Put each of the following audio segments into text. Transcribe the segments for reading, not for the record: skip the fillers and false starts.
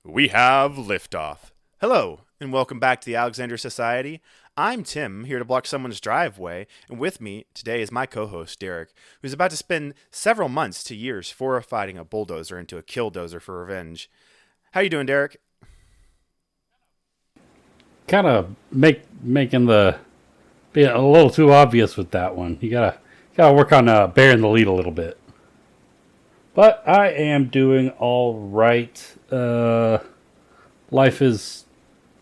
We have liftoff. Hello, and welcome back to the Alexander Society. I'm Tim, here to block someone's driveway, and with me today is my co-host, Derek, who's about to spend several months to years fighting a bulldozer into a killdozer for revenge. How you doing, Derek? Kind of making the being a little too obvious with that one. You gotta work on bearing the lead a little bit. But I am doing all right. Life is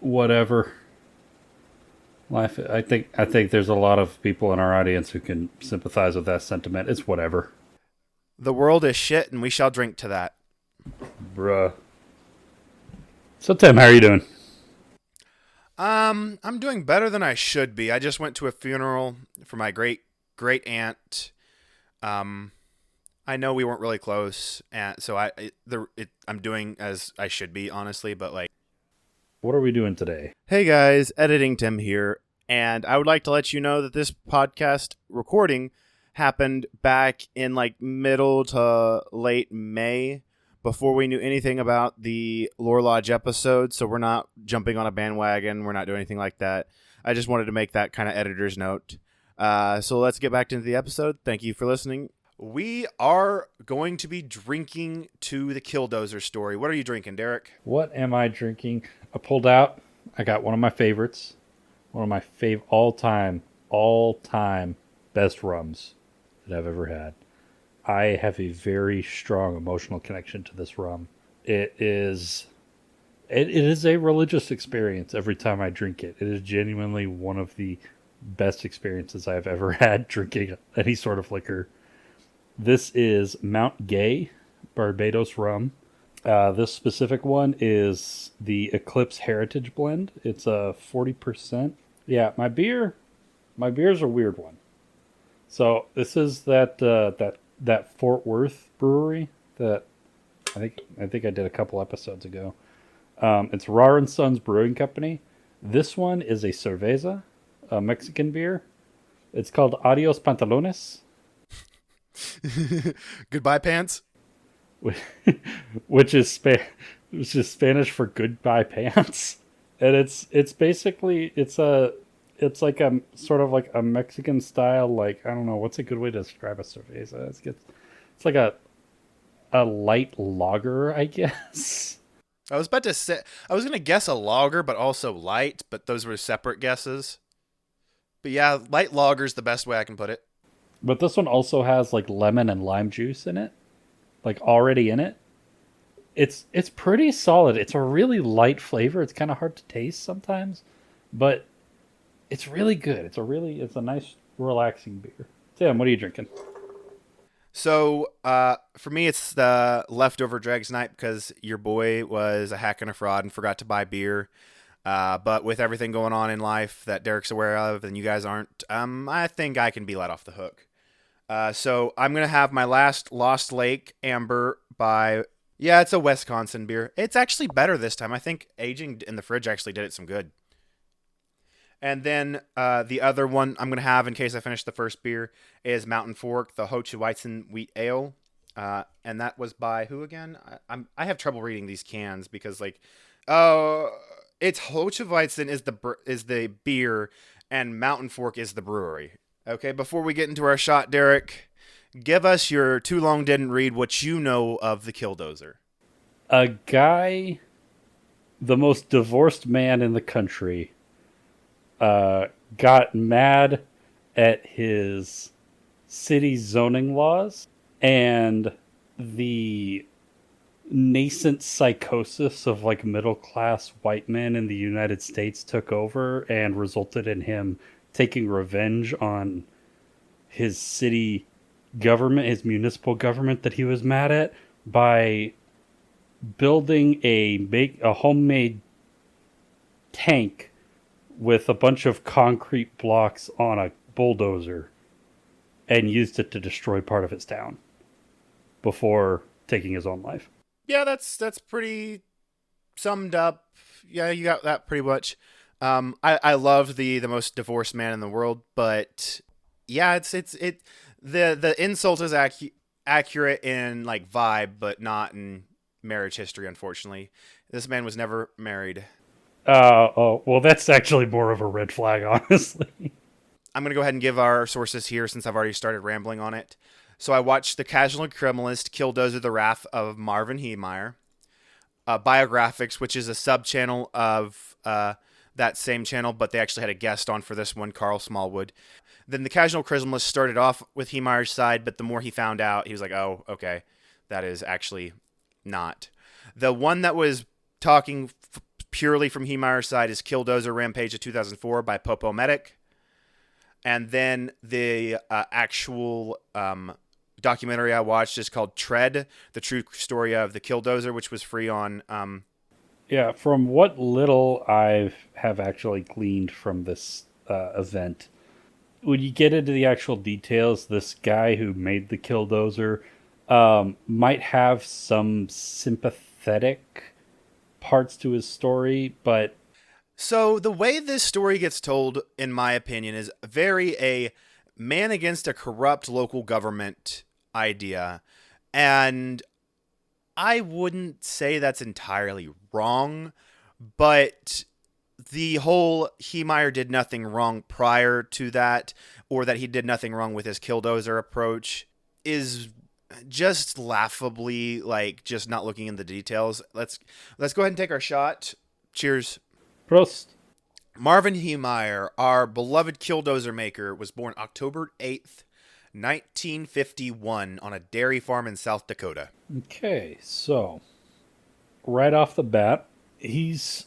whatever. Life. I think there's a lot of people in our audience who can sympathize with that sentiment. It's whatever, The world is shit, and we shall drink to that. bruh. So Tim, how are you doing? I'm doing better than I should be. I just went to a funeral for my great aunt. I know we weren't really close, and so I'm doing as I should be, honestly. But like, What are we doing today? hey guys, editing Tim here, and I would like to let you know that this podcast recording happened back in like middle to late May, before we knew anything about the Lore Lodge episode. So we're not jumping on a bandwagon. We're not doing anything like that. I just wanted to make that kind of editor's note. So let's get back into the episode. Thank you for listening. We are going to be drinking to the Killdozer story. What are you drinking, Derek? What am I drinking? I pulled out. I got one of my favorites. One of my all-time best rums that I've ever had. I have a very strong emotional connection to this rum. It is a religious experience every time I drink it. It is genuinely one of the best experiences I've ever had drinking any sort of liquor. This is Mount Gay Barbados rum. This specific one is the Eclipse Heritage Blend. It's a 40%. Yeah, my beer's a weird one. So this is that Fort Worth brewery that I think I did a couple episodes ago. It's Rar and Sons Brewing Company. This one is a cerveza, a Mexican beer. It's called Adios Pantalones. Goodbye, pants. which is Spanish for goodbye pants. And it's basically it's like a sort of like a Mexican style, like, I don't know, what's a good way to describe a cerveza? It's like a light lager, I guess. I was about to say, I was going to guess a lager, but also light, but those were separate guesses. But yeah, light lager's the best way I can put it. But this one also has like lemon and lime juice in it, like already in it. It's pretty solid. It's a really light flavor. It's kind of hard to taste sometimes, but it's really good. It's a nice, relaxing beer. Tim, what are you drinking? So, for me, it's the leftover Dregs night because your boy was a hack and a fraud and forgot to buy beer. But with everything going on in life that Derek's aware of and you guys aren't, I think I can be let off the hook. So I'm going to have my last Lost Lake Amber yeah, it's a Wisconsin beer. It's actually better this time. I think aging in the fridge actually did it some good. And then the other one I'm going to have in case I finish the first beer is Mountain Fork, the Hoche Weizen Wheat Ale. And that was by who again? I have trouble reading these cans because it's Hoche Weizen is the beer and Mountain Fork is the brewery. Okay, before we get into our shot, Derek, give us your too long didn't read what you know of the Killdozer. A guy, the most divorced man in the country, got mad at his city zoning laws and the nascent psychosis of like middle class white men in the United States took over and resulted in him taking revenge on his city government, his municipal government that he was mad at, by building a homemade tank with a bunch of concrete blocks on a bulldozer and used it to destroy part of his town before taking his own life. Yeah, that's pretty summed up. Yeah, you got that pretty much. I love the most divorced man in the world, but yeah, the insult is accurate in like vibe, but not in marriage history, unfortunately. This man was never married. Oh, well, that's actually more of a red flag, honestly. I'm going to go ahead and give our sources here since I've already started rambling on it. So I watched The Casual Criminalist, Killdozer, The Wrath of Marvin Heemeyer. Biographics, which is a sub-channel of that same channel, but they actually had a guest on for this one, Carl Smallwood. Then The Casual Criminalist started off with Heemeyer's side, but the more he found out, he was like, oh, okay, that is actually not. The one that was talking purely from Heemeyer's side is Killdozer Rampage of 2004 by Popo Medic. And then the actual documentary I watched is called Tread, the true story of the Killdozer, which was free on... Yeah, from what little I have actually gleaned from this event, when you get into the actual details, this guy who made the Killdozer might have some sympathetic parts to his story, but... So the way this story gets told, in my opinion, is very a man against a corrupt local government idea. And I wouldn't say that's entirely wrong, but the whole Heemeyer did nothing wrong prior to that, or that he did nothing wrong with his Killdozer approach, is just laughably, like, just not looking in the details. Let's go ahead and take our shot. Cheers. Prost. Marvin Heemeyer, our beloved Killdozer maker, was born October 8th, 1951 on a dairy farm in South Dakota. Okay, so right off the bat, he's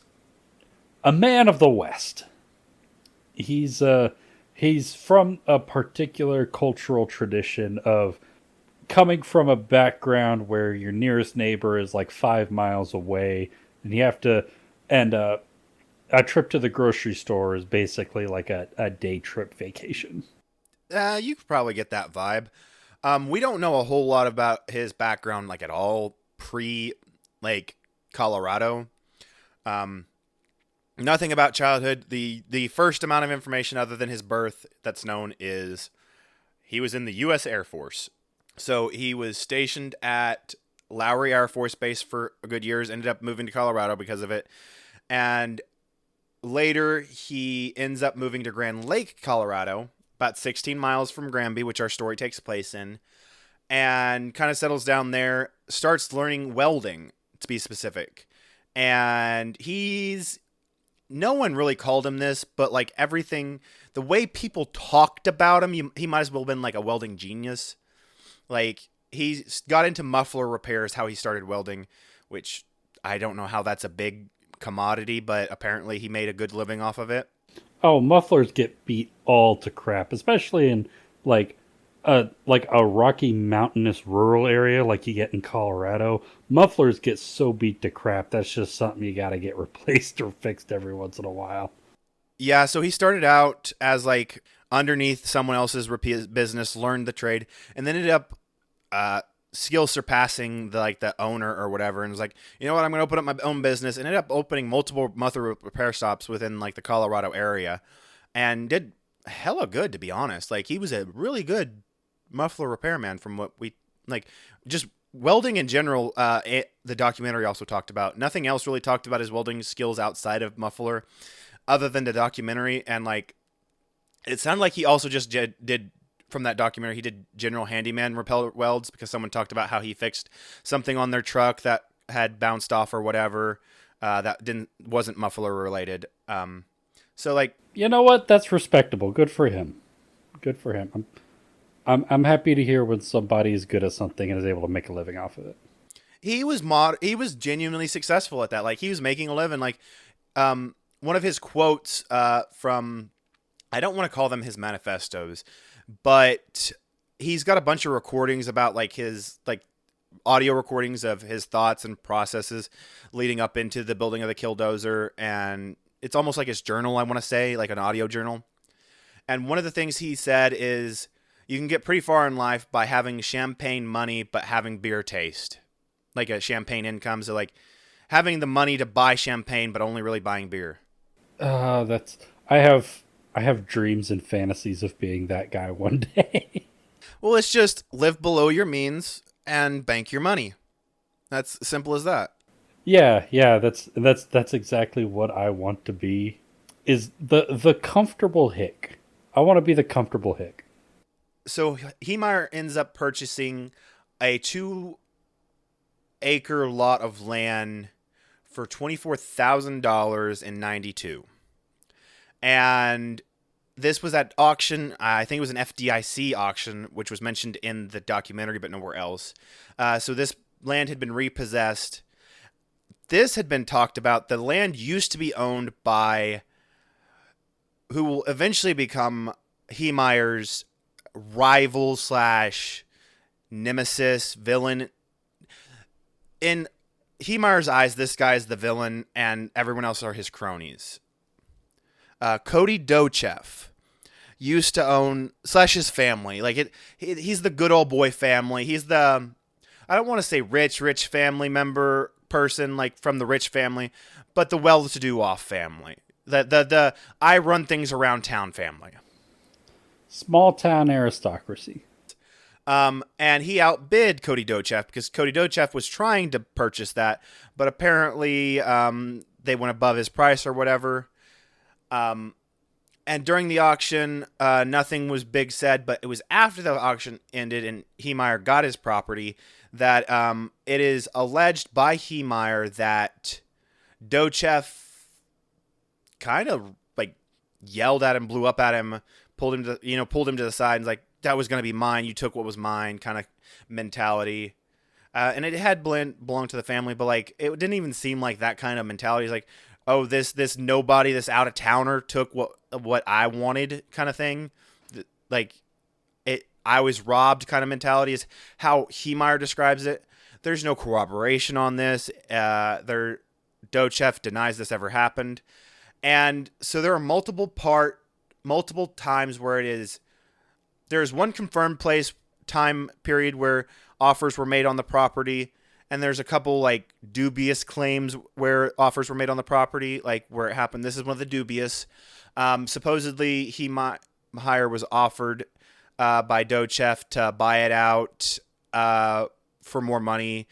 a man of the West. He's from a particular cultural tradition of coming from a background where your nearest neighbor is like 5 miles away, and you have to, and a trip to the grocery store is basically like a day trip vacation. You could probably get that vibe. We don't know a whole lot about his background, like, at all pre, like, Colorado. Nothing about childhood. The first amount of information other than his birth that's known is he was in the U.S. Air Force. So he was stationed at Lowry Air Force Base for a good years, ended up moving to Colorado because of it. And later, he ends up moving to Grand Lake, Colorado, about 16 miles from Granby, which our story takes place in, and kind of settles down there, starts learning welding, to be specific. And no one really called him this, but like everything, the way people talked about him, he might as well have been like a welding genius. Like, he got into muffler repairs, how he started welding, which I don't know how that's a big commodity, but apparently he made a good living off of it. Oh, mufflers get beat all to crap, especially in like a rocky mountainous rural area like you get in Colorado. Mufflers get so beat to crap, that's just something you got to get replaced or fixed every once in a while. Yeah, so he started out as like underneath someone else's business, learned the trade, and then ended up skill surpassing the owner or whatever, and was like, you know what, I'm going to open up my own business, and ended up opening multiple muffler repair shops within like the Colorado area, and did hella good, to be honest. Like, he was a really good muffler repairman from what we like. Just welding in general, the documentary also talked about. Nothing else really talked about his welding skills outside of muffler, other than the documentary. And like, it sounded like he also just did from that documentary, he did general handyman repel welds, because someone talked about how he fixed something on their truck that had bounced off or whatever, that wasn't muffler related. So like, you know what? That's respectable. Good for him. Good for him. I'm happy to hear when somebody is good at something and is able to make a living off of it. He was genuinely successful at that. Like, he was making a living. Like, one of his quotes from, I don't want to call them his manifestos, but he's got a bunch of recordings about like his like audio recordings of his thoughts and processes leading up into the building of the Killdozer, and it's almost like his journal, I want to say, like an audio journal. And one of the things he said is, you can get pretty far in life by having champagne money but having beer taste, like a champagne income. So like having the money to buy champagne but only really buying beer. I have dreams and fantasies of being that guy one day. Well, it's just live below your means and bank your money. That's simple as that. Yeah, yeah, that's exactly what I want to be. Is the comfortable hick. I want to be the comfortable hick. So Heemeyer ends up purchasing a 2 acre lot of land for $24,000 in 92. And this was at auction. I think it was an FDIC auction, which was mentioned in the documentary, but nowhere else. So this land had been repossessed. This had been talked about. The land used to be owned by who will eventually become Heemeyer's rival slash nemesis villain. In Heemeyer's eyes, this guy is the villain, and everyone else are his cronies. Cody Dochev used to own slash his family. Like he's the good old boy family. He's the I don't want to say rich family member person like from the rich family, but the well-to-do off family. The I run things around town family. Small town aristocracy. And he outbid Cody Dochev because Cody Dochev was trying to purchase that, but apparently they went above his price or whatever. And during the auction, nothing was big said, but it was after the auction ended and Heemeyer got his property that it is alleged by Heemeyer that Dochev kind of like yelled at him, blew up at him, pulled him to the side, and was like, that was going to be mine. You took what was mine, kind of mentality. And it had belonged to the family, but like it didn't even seem like that kind of mentality. It's like, oh, this nobody, this out of towner took what I wanted, kind of thing. Like I was robbed, kind of mentality is how Heemeyer describes it. There's no corroboration on this. Dochev denies this ever happened, and so there are multiple times where there's one confirmed time period where offers were made on the property, and there's a couple like dubious claims where offers were made on the property, like where it happened. This is one of the dubious. Supposedly, Heemeyer was offered by Dochev to buy it out for more money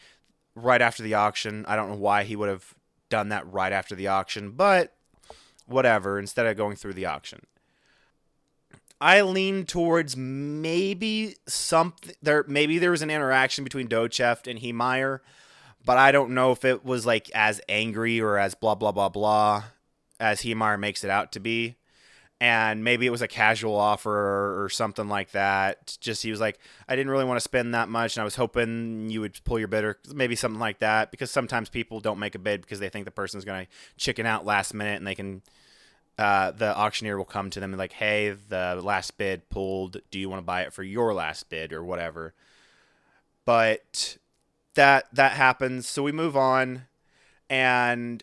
right after the auction. I don't know why he would have done that right after the auction, but whatever. Instead of going through the auction. I lean towards maybe something there. Maybe there was an interaction between Dochev and Heemeyer, but I don't know if it was like as angry or as blah blah blah blah as Heemeyer makes it out to be. And maybe it was a casual offer or something like that. Just he was like, I didn't really want to spend that much, and I was hoping you would pull your bid, or maybe something like that. Because sometimes people don't make a bid because they think the person's going to chicken out last minute, and they can. The auctioneer will come to them and like, hey, the last bid pulled. Do you want to buy it for your last bid or whatever? But that happens. So we move on, and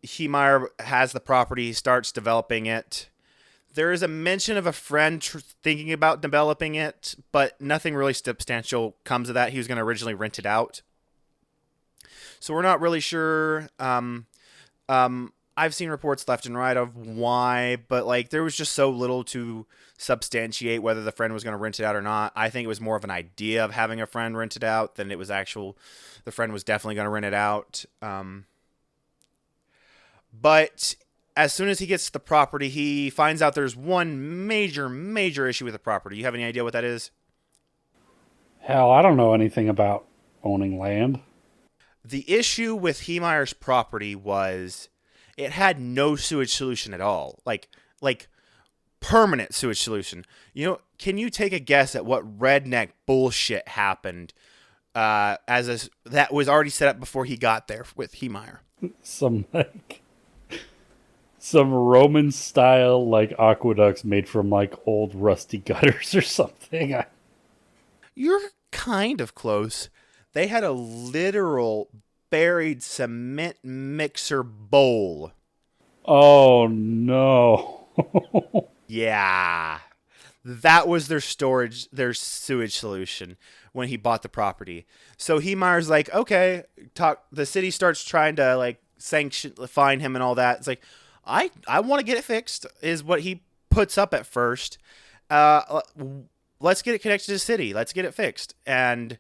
Heemeyer has the property. He starts developing it. There is a mention of a friend thinking about developing it, but nothing really substantial comes of that. He was going to originally rent it out. So we're not really sure. I've seen reports left and right of why, but like there was just so little to substantiate whether the friend was going to rent it out or not. I think it was more of an idea of having a friend rent it out than it was actual. The friend was definitely going to rent it out. But as soon as he gets to the property, he finds out there's one major issue with the property. You have any idea what that is? Hell, I don't know anything about owning land. The issue with Heemeyer's property was it had no sewage solution at all. Like permanent sewage solution. You know, can you take a guess at what redneck bullshit happened that was already set up before he got there with Heemeyer? Some Roman style like aqueducts made from like old rusty gutters or something. You're kind of close. They had a literal buried cement mixer bowl. Oh no. Yeah. That was their sewage solution when he bought the property. So Heemeyer's like, okay, the city starts trying to like fine him and all that. It's like, I want to get it fixed is what he puts up at first. Let's get it connected to the city. Let's get it fixed. And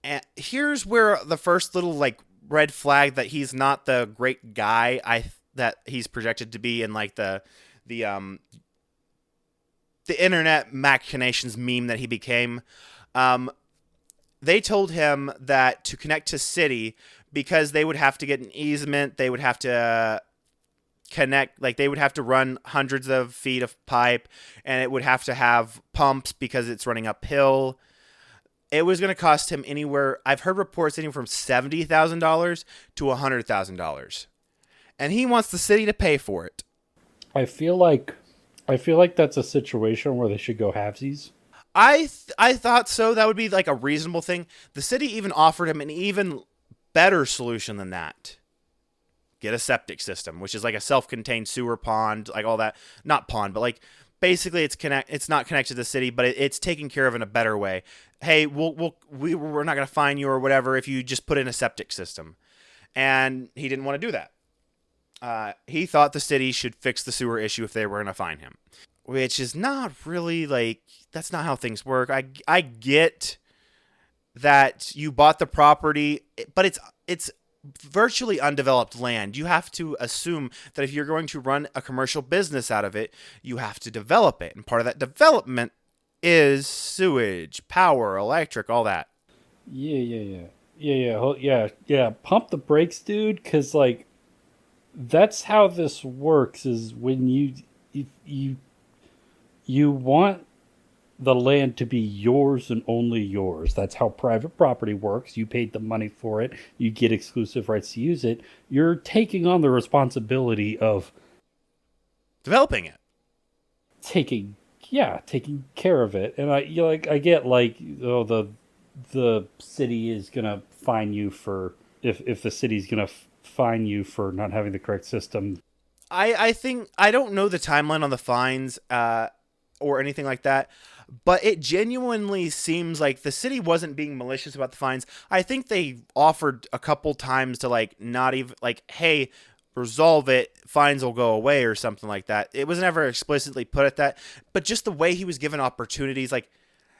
And here's where the first little like red flag that he's not the great guy that he's projected to be in like the the internet machinations meme that he became. Um, they told him that to connect to city, because they would have to get an easement, they would have to connect, like they would have to run hundreds of feet of pipe, and it would have to have pumps because it's running uphill. It was going to cost him anywhere, I've heard reports anywhere from $70,000 to $100,000, and he wants the city to pay for it. I feel like that's a situation where they should go halvesies. I thought so. That would be like a reasonable thing. The city even offered him an even better solution than that. Get a septic system, which is like a self-contained sewer pond, like all that. Not pond, but like basically it's not connected to the city, but it's taken care of in a better way. Hey, we're not going to fine you or whatever if you just put in a septic system. And he didn't want to do that. He thought the city should fix the sewer issue if they were going to fine him, which is not really like, that's not how things work. I get that you bought the property, but it's virtually undeveloped land. You have to assume that if you're going to run a commercial business out of it, you have to develop it. And part of that development is sewage, power, electric, all that. Yeah. Pump the brakes, dude, because like that's how this works. Is when you want the land to be yours and only yours. That's how private property works. You paid the money for it. You get exclusive rights to use it. You're taking on the responsibility of Developing it. taking care of it. And I get like, oh, the city is gonna fine you for if the city's gonna fine you for not having the correct system. I think I don't know the timeline on the fines or anything like that, but it genuinely seems like the city wasn't being malicious about the fines. I think they offered a couple times to like not even like, hey, resolve it, fines will go away or something like that. It was never explicitly put at that, but just the way he was given opportunities, like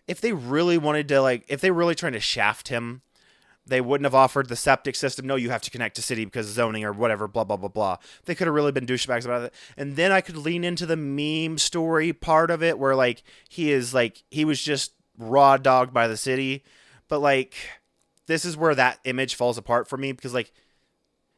if they really wanted to, like if they were really trying to shaft him, they wouldn't have offered the septic system. No, you have to connect to city because of zoning or whatever, blah, blah, blah, blah. They could have really been douchebags about it. And then I could lean into the meme story part of it where, like, he was just raw dogged by the city. But, like, this is where that image falls apart for me because, like,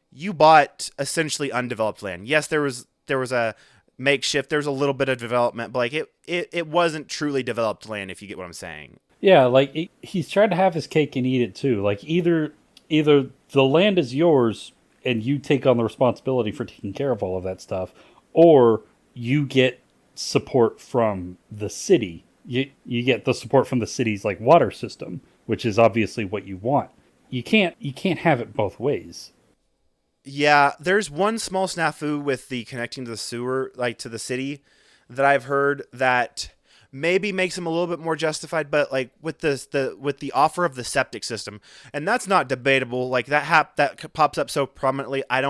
you bought essentially undeveloped land. Yes, there was a makeshift. There's a little bit of development, but, like, it wasn't truly developed land, if you get what I'm saying. Yeah, like he's trying to have his cake and eat it too. Like either the land is yours and you take on the responsibility for taking care of all of that stuff, or you get support from the city. You get the support from the city's like water system, which is obviously what you want. You can't have it both ways. Yeah, there's one small snafu with the connecting to the sewer, like to the city, that I've heard that maybe makes him a little bit more justified, but like with the offer of the septic system, and that's not debatable. Like that pops up so prominently. I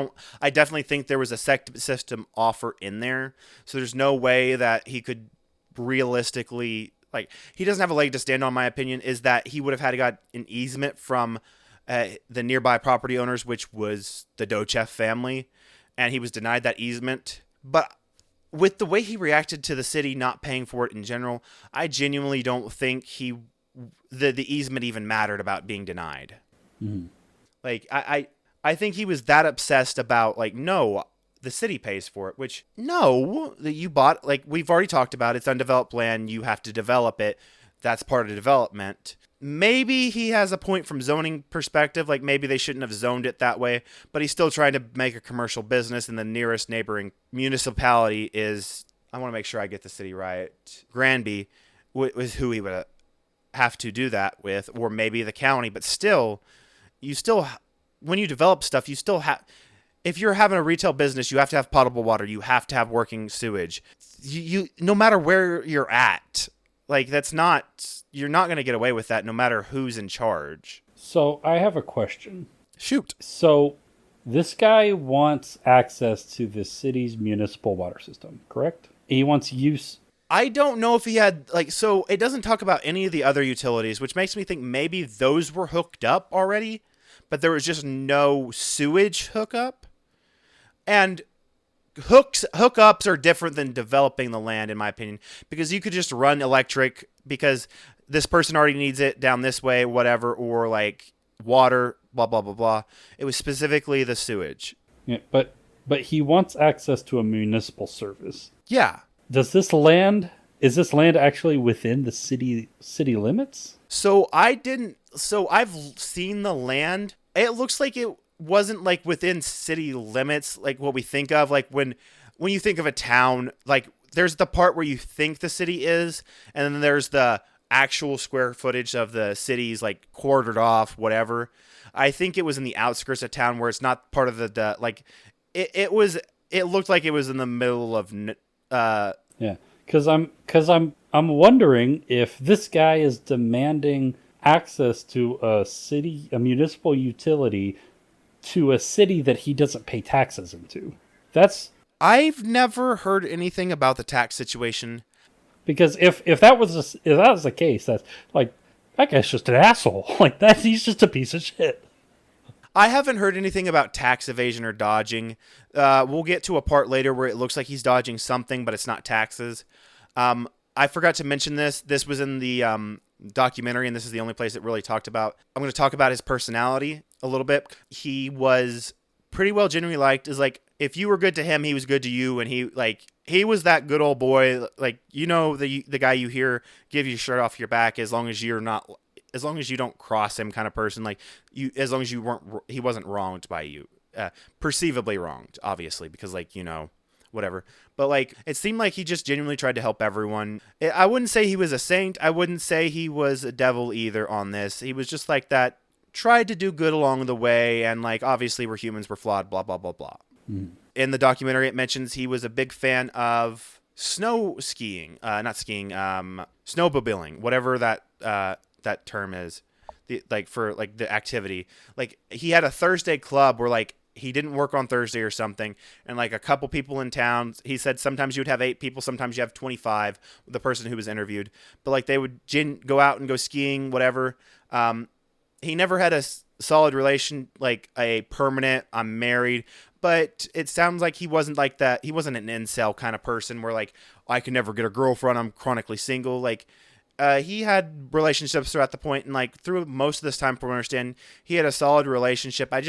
definitely think there was a septic system offer in there, so there's no way that he could realistically, like he doesn't have a leg to stand on. My opinion is that he would have had to got an easement from the nearby property owners, which was the Dochef family, and he was denied that easement. But with the way he reacted to the city not paying for it in general, I genuinely don't think the easement even mattered about being denied. Mm-hmm. Like I think he was that obsessed about like, no, the city pays for it, which no, that you bought, like we've already talked about, it's undeveloped land, you have to develop it. That's part of development. Maybe he has a point from zoning perspective, like maybe they shouldn't have zoned it that way, but he's still trying to make a commercial business, and the nearest neighboring municipality is, I want to make sure I get the city right, Granby was who he would have to do that with, or maybe the county, but still, when you develop stuff, you still have, if you're having a retail business, you have to have potable water, you have to have working sewage. You no matter where you're at, like you're not going to get away with that no matter who's in charge. So I have a question. Shoot. So this guy wants access to the city's municipal water system, correct? He wants use. I don't know if he had like so it doesn't talk about any of the other utilities, which makes me think maybe those were hooked up already, but there was just no sewage hookup. And hookups are different than developing the land in my opinion, because you could just run electric because this person already needs it down this way, whatever, or like water, blah blah blah blah. It was specifically the sewage. Yeah, but he wants access to a municipal service. Yeah. Does this land is this land actually within the city limits? So I've seen the land. It looks like it wasn't like within city limits like what we think of, like when you think of a town, like there's the part where you think the city is, and then there's the actual square footage of the city's like quartered off whatever. I think it was in the outskirts of town where it's not part of the like it looked like it was in the middle of Yeah, because I'm wondering if this guy is demanding access to a municipal utility to a city that he doesn't pay taxes into. That's I've never heard anything about the tax situation. because if that was the case, that's like that guy's just an asshole. Like that, he's just a piece of shit. I haven't heard anything about tax evasion or dodging. We'll get to a part later where it looks like he's dodging something, but it's not taxes. I forgot to mention this. This was in the documentary, and this is the only place it really talked about. I'm going to talk about his personality a little bit. He was pretty well genuinely liked. Is like if you were good to him, he was good to you, and he was that good old boy. Like the guy you hear give you shirt off your back as long as you're not. As long as you don't cross him, kind of person, like you, as long as he wasn't wronged by you, perceivably wronged, obviously, because like whatever. But like it seemed like he just genuinely tried to help everyone. I wouldn't say he was a saint. I wouldn't say he was a devil either. On this, he was just like that. Tried to do good along the way, and like obviously we're humans, we're flawed. Blah blah blah blah. Mm. In the documentary, it mentions he was a big fan of snow skiing, not skiing, snowmobiling, whatever that term is, for like the activity. Like he had a Thursday club where like he didn't work on Thursday or something, and like a couple people in town. He said sometimes you would have 8 people, sometimes you have 25. The person who was interviewed, but like they would go out and go skiing, whatever. He never had a solid relation, like a permanent. I'm married. But it sounds like he wasn't like that. He wasn't an incel kind of person where like I can never get a girlfriend. I'm chronically single. Like he had relationships throughout the point, and like through most of this time, from what I understand, he had a solid relationship. I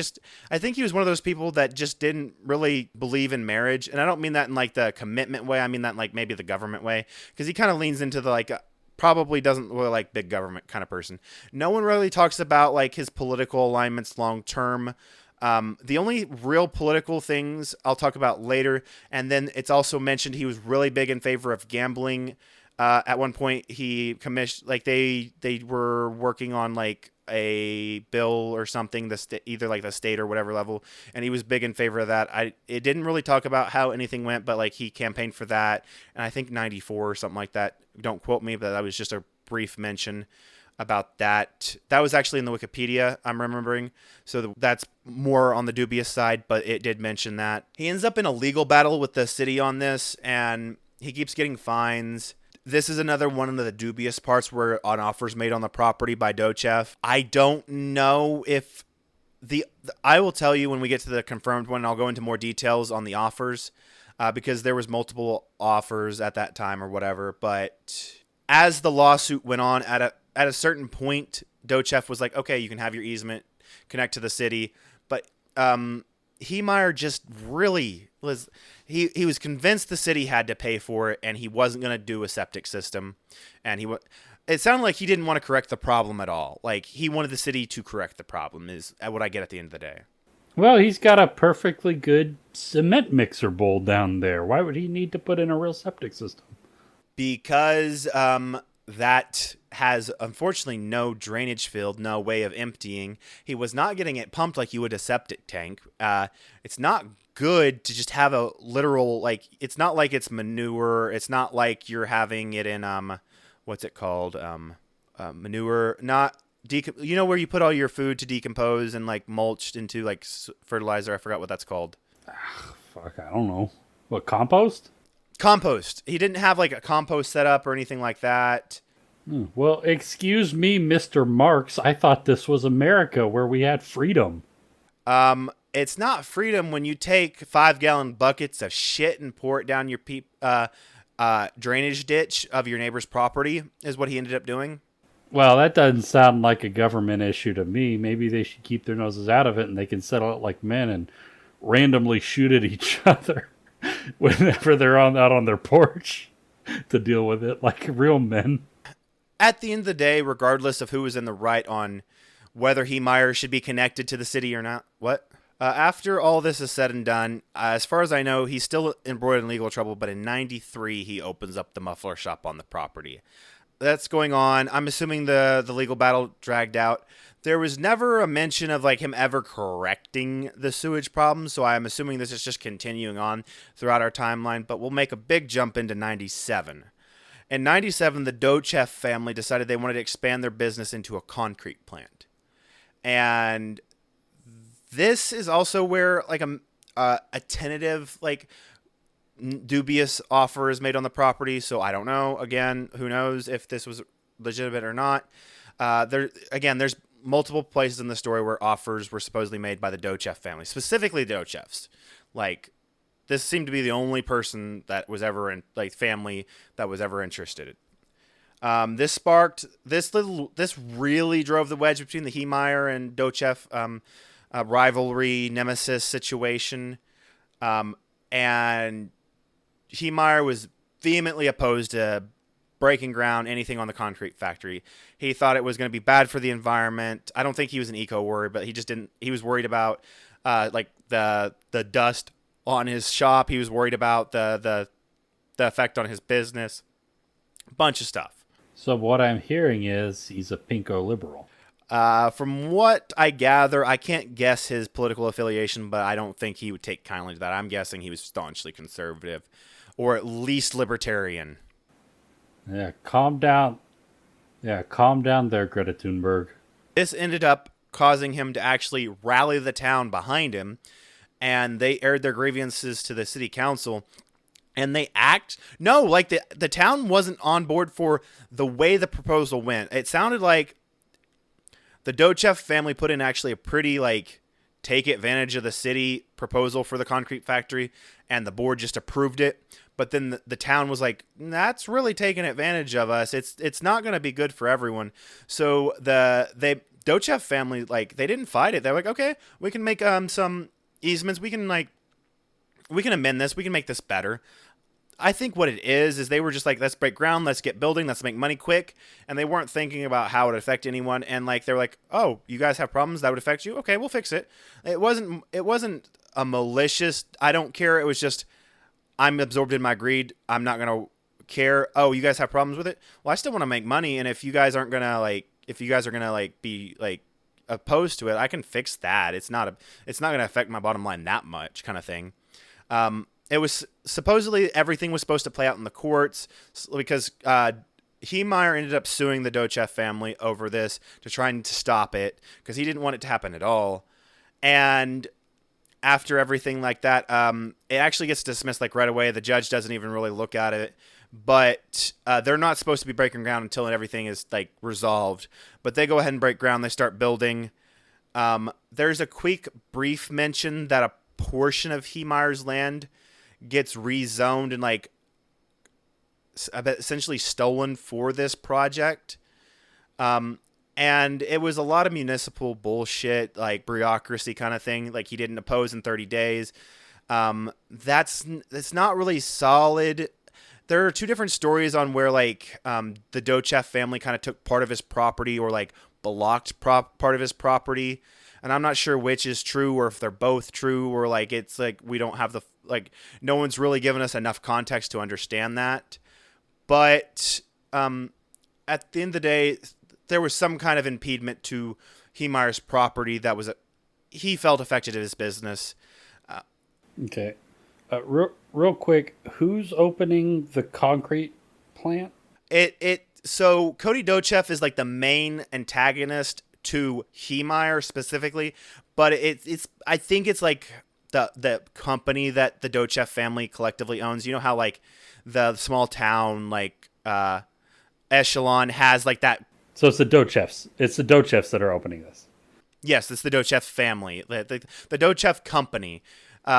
think he was one of those people that just didn't really believe in marriage, and I don't mean that in like the commitment way. I mean that in, like maybe the government way, because he kind of leans into the like probably doesn't really like big government kind of person. No one really talks about like his political alignments long term. The only real political things I'll talk about later, and then it's also mentioned he was really big in favor of gambling. At one point, he commissioned like they were working on like a bill or something, either like the state or whatever level, and he was big in favor of that. It didn't really talk about how anything went, but like he campaigned for that, and I think 94 or something like that. Don't quote me, but that was just a brief mention about that. That was actually in the Wikipedia, I'm remembering. So that's more on the dubious side, but it did mention that. He ends up in a legal battle with the city on this, and he keeps getting fines. This is another one of the dubious parts where an offer's made on the property by Dochev. I don't know if I will tell you when we get to the confirmed one. I'll go into more details on the offers because there was multiple offers at that time or whatever. But as the lawsuit went on, at a certain point, Dochev was like, okay, you can have your easement, connect to the city. But Heemeyer just really was, he was convinced the city had to pay for it, and he wasn't going to do a septic system. And it sounded like he didn't want to correct the problem at all. Like he wanted the city to correct the problem is what I get at the end of the day. Well, he's got a perfectly good cement mixer bowl down there. Why would he need to put in a real septic system? Because that has unfortunately no drainage field, no way of emptying. He was not getting it pumped like you would a septic tank. It's not good to just have a literal, like, it's not like it's manure. It's not like you're having it in, what's it called? Manure, not, where you put all your food to decompose and like mulched into like fertilizer. I forgot what that's called. Fuck, I don't know. What, compost? Compost. He didn't have like a compost set up or anything like that. Well, excuse me, Mr. Marks. I thought this was America where we had freedom. It's not freedom when you take 5-gallon buckets of shit and pour it down your drainage ditch of your neighbor's property, is what he ended up doing. Well, that doesn't sound like a government issue to me. Maybe they should keep their noses out of it and they can settle it like men and randomly shoot at each other whenever they're out on their porch to deal with it like real men. At the end of the day, regardless of who was in the right on whether Heemeyer should be connected to the city or not, what? After all this is said and done, as far as I know, he's still embroiled in legal trouble, but in 93, he opens up the muffler shop on the property. That's going on. I'm assuming the legal battle dragged out. There was never a mention of like him ever correcting the sewage problem, so I'm assuming this is just continuing on throughout our timeline, but we'll make a big jump into 97. In 97, the Dochev family decided they wanted to expand their business into a concrete plant. And this is also where like a tentative, like dubious offer is made on the property. So I don't know. Again, who knows if this was legitimate or not. There's multiple places in the story where offers were supposedly made by the Dochev family, specifically the Dochevs. Like, this seemed to be the only person that was ever in, like, family that was ever interested. This really drove the wedge between the Heemeyer and Dochev rivalry nemesis situation. And Heemeyer was vehemently opposed to breaking ground, anything on the concrete factory. He thought it was going to be bad for the environment. I don't think he was an eco warrior, but he was worried about like the dust on his shop. He was worried about the effect on his business. A bunch of stuff. So what I'm hearing is he's a pinko liberal. From what I gather, I can't guess his political affiliation, but I don't think he would take kindly to that. I'm guessing he was staunchly conservative, or at least libertarian. Yeah, calm down. Yeah, calm down there, Greta Thunberg. This ended up causing him to actually rally the town behind him, and they aired their grievances to the city council. And the town wasn't on board for the way the proposal went. It sounded like the Dochev family put in actually a pretty, like, take advantage of the city proposal for the concrete factory, and the board just approved it. But then the town was like, that's really taking advantage of us. It's not going to be good for everyone. So the Dochev family, like, they didn't fight it. They're like, okay, we can make some easements. We can amend this. We can make this better. I think what it is they were just like, let's break ground, let's get building, let's make money quick. And they weren't thinking about how it would affect anyone. And like, they're like, oh, you guys have problems that would affect you? Okay, we'll fix it. It wasn't a malicious, I don't care. It was just, I'm absorbed in my greed. I'm not going to care. Oh, you guys have problems with it? Well, I still want to make money. And if you guys are going to be like opposed to it, I can fix that. It's not going to affect my bottom line that much, kind of thing. It was supposedly everything was supposed to play out in the courts because Heemeyer ended up suing the Dochev family over this to try to stop it because he didn't want it to happen at all. And after everything like that, it actually gets dismissed like right away. The judge doesn't even really look at it, but they're not supposed to be breaking ground until everything is like resolved. But they go ahead and break ground. They start building. There's a quick, brief mention that a portion of Heemeyer's land gets rezoned and like essentially stolen for this project. And it was a lot of municipal bullshit, like bureaucracy kind of thing. Like he didn't oppose in 30 days. That's not really solid. There are two different stories on where like the Dochev family kind of took part of his property or like blocked part of his property. And I'm not sure which is true or if they're both true or like it's like we don't have no one's really given us enough context to understand that. But at the end of the day, there was some kind of impediment to Heemeyer's property that he felt affected his business. Okay. Real quick, who's opening the concrete plant? So Cody Dochev is like the main antagonist to Heemeyer specifically, but I think it's like the company that the Dochef family collectively owns. You know how like the small town like echelon has like that. So it's the Dochefs. It's the Dochefs that are opening this. Yes, it's the Dochef family, the Dochef company,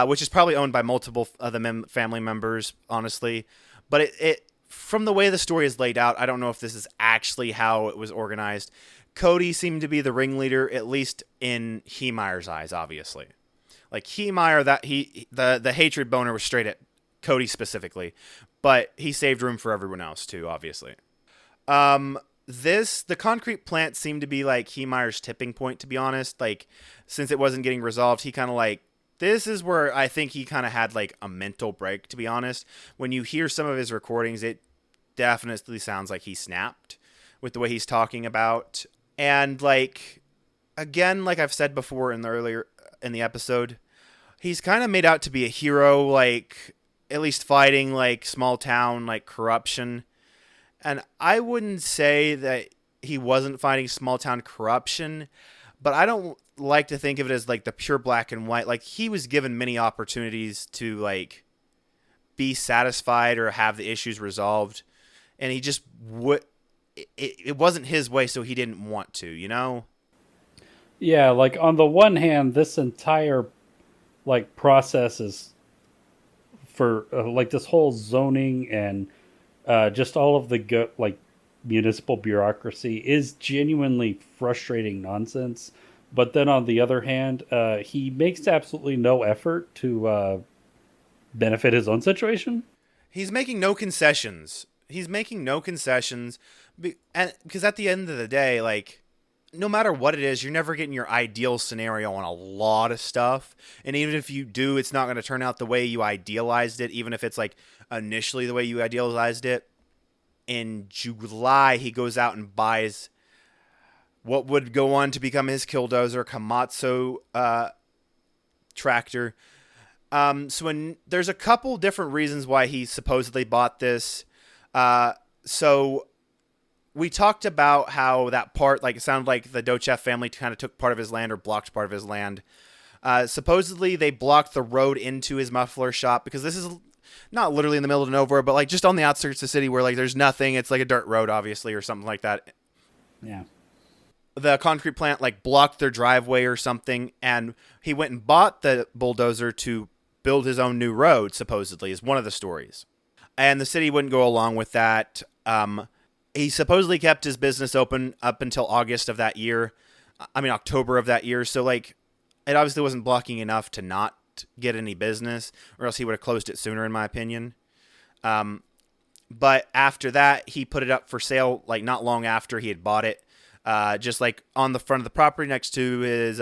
which is probably owned by multiple of the family members, honestly. But it from the way the story is laid out, I don't know if this is actually how it was organized. Cody seemed to be the ringleader, at least in Heemeyer's eyes, obviously. Like Heemeyer, the hatred boner was straight at Cody specifically, but he saved room for everyone else too, obviously. The concrete plant seemed to be like Heemeyer's tipping point, to be honest. Like, since it wasn't getting resolved, he kind of like, this is where I think he kind of had like a mental break, to be honest. When you hear some of his recordings, it definitely sounds like he snapped with the way he's talking about. And like, again, like I've said before in the episode, he's kind of made out to be a hero, like at least fighting like small town like corruption. And I wouldn't say that he wasn't fighting small town corruption, but I don't like to think of it as like the pure black and white. Like, he was given many opportunities to like be satisfied or have the issues resolved, and he just it wasn't his way, so he didn't want to, you know? Yeah, like on the one hand, this entire like process is for like this whole zoning and just all of the like municipal bureaucracy is genuinely frustrating nonsense. But then on the other hand, he makes absolutely no effort to benefit his own situation. He's making no concessions. Because at the end of the day, like, no matter what it is, you're never getting your ideal scenario on a lot of stuff. And even if you do, it's not going to turn out the way you idealized it, even if it's like initially the way you idealized it. In July, he goes out and buys what would go on to become his Killdozer Komatsu tractor. There's a couple different reasons why he supposedly bought this. So we talked about how that part, like, it sounded like the Dochef family kind of took part of his land or blocked part of his land. Supposedly they blocked the road into his muffler shop, because this is not literally in the middle of nowhere, but like just on the outskirts of the city where like there's nothing. It's like a dirt road, obviously, or something like that. Yeah. The concrete plant like blocked their driveway or something, and he went and bought the bulldozer to build his own new road, supposedly, is one of the stories. And the city wouldn't go along with that. He supposedly kept his business open up until October of that year. So like, it obviously wasn't blocking enough to not get any business, or else he would have closed it sooner, in my opinion. But after that, he put it up for sale, like not long after he had bought it, just like on the front of the property next to his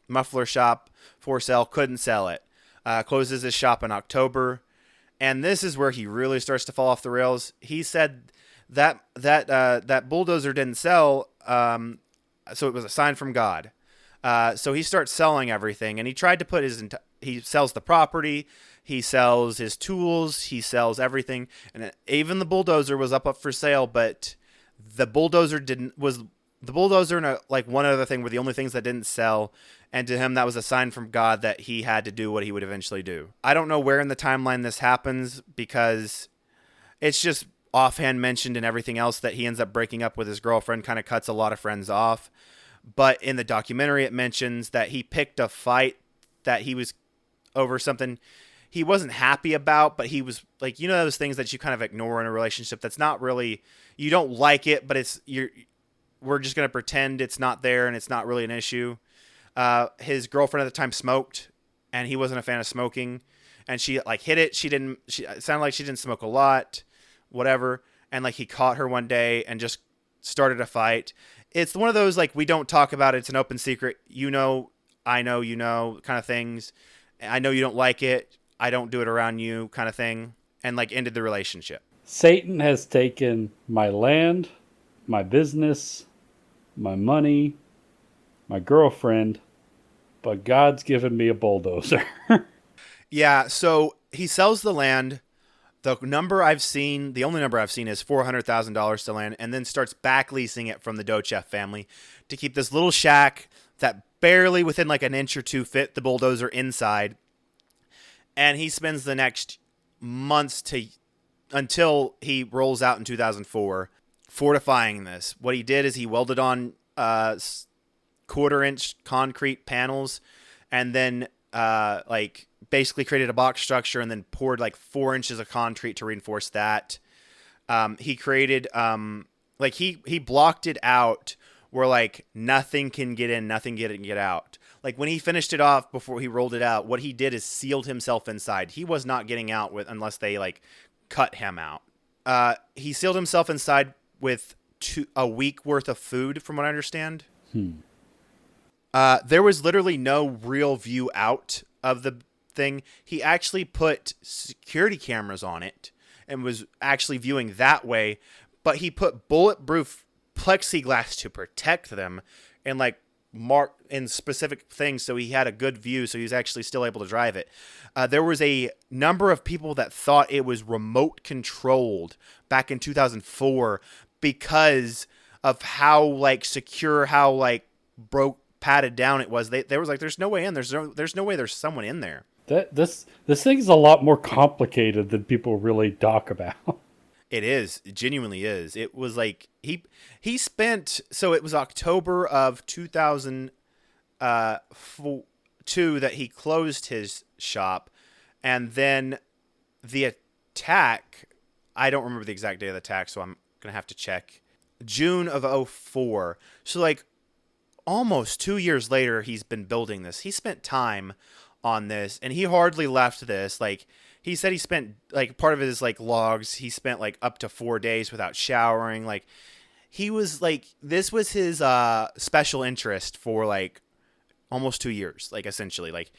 muffler shop for sale. Couldn't sell it. Closes his shop in October, and this is where he really starts to fall off the rails. He said that bulldozer didn't sell, so it was a sign from God. So he starts selling everything, and he tried to put he sells the property, he sells his tools, he sells everything, and even the bulldozer was up for sale. But the bulldozer and like one other thing were the only things that didn't sell. And to him, that was a sign from God that he had to do what he would eventually do. I don't know where in the timeline this happens, because it's just offhand mentioned in everything else that he ends up breaking up with his girlfriend, kind of cuts a lot of friends off. But in the documentary, it mentions that he picked a fight that he was over something he wasn't happy about, but he was like, you know, those things that you kind of ignore in a relationship that's not really, you don't like it, but we're just going to pretend it's not there and it's not really an issue. His girlfriend at the time smoked, and he wasn't a fan of smoking, and she like hit it. It sounded like she didn't smoke a lot, whatever. And like he caught her one day and just started a fight. It's one of those, like, we don't talk about it. It's an open secret. You know, I know, you know, kind of things. I know you don't like it. I don't do it around you, kind of thing. And like ended the relationship. Satan has taken my land, my business, my money, my girlfriend, but God's given me a bulldozer. Yeah, so he sells the land. The only number I've seen is $400,000 to land, and then starts back leasing it from the Dochef family to keep this little shack that barely within like an inch or two fit the bulldozer inside. and he spends the next months to until he rolls out in 2004 fortifying this. What he did is he welded on quarter-inch concrete panels, and then like basically created a box structure, and then poured like 4 inches of concrete to reinforce that. He created like he blocked it out where like nothing can get in, nothing can get out. Like when he finished it off before he rolled it out, what he did is sealed himself inside. He was not getting out with unless they like cut him out. He sealed himself inside with a week worth of food, from what I understand. There was literally no real view out of the thing. He actually put security cameras on it and was actually viewing that way, but he put bulletproof plexiglass to protect them and like mark in specific things, so he had a good view, so he was actually still able to drive it. There was a number of people that thought it was remote controlled back in 2004 because of how like secure, how like padded down it was. They was like, there's no way in. There's no way there's someone in there. This thing's a lot more complicated than people really talk about. It is. It genuinely is. It was like he spent, so it was October of 2002 that he closed his shop, and then the attack, I don't remember the exact day of the attack, so I'm going to have to check. June of 2004. So like almost 2 years later, he's been building this. He spent time on this, and he hardly left this. Like he said, he spent like part of his like logs. He spent like up to 4 days without showering. Like he was like, this was his special interest for like almost 2 years. Like essentially, like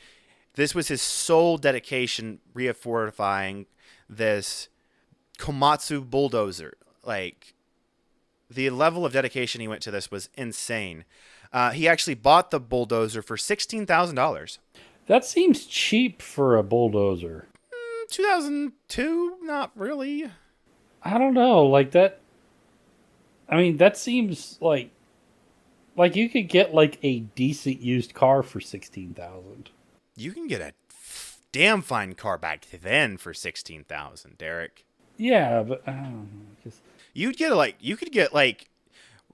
this was his sole dedication, refortifying this Komatsu bulldozer. Like the level of dedication he went to this was insane. He actually bought the bulldozer for $16,000. That seems cheap for a bulldozer. 2002? Not really. I don't know. Like that. I mean, that seems like you could get like a decent used car for $16,000. You can get a damn fine car back then for $16,000, Derek. Yeah, but I don't know. You could get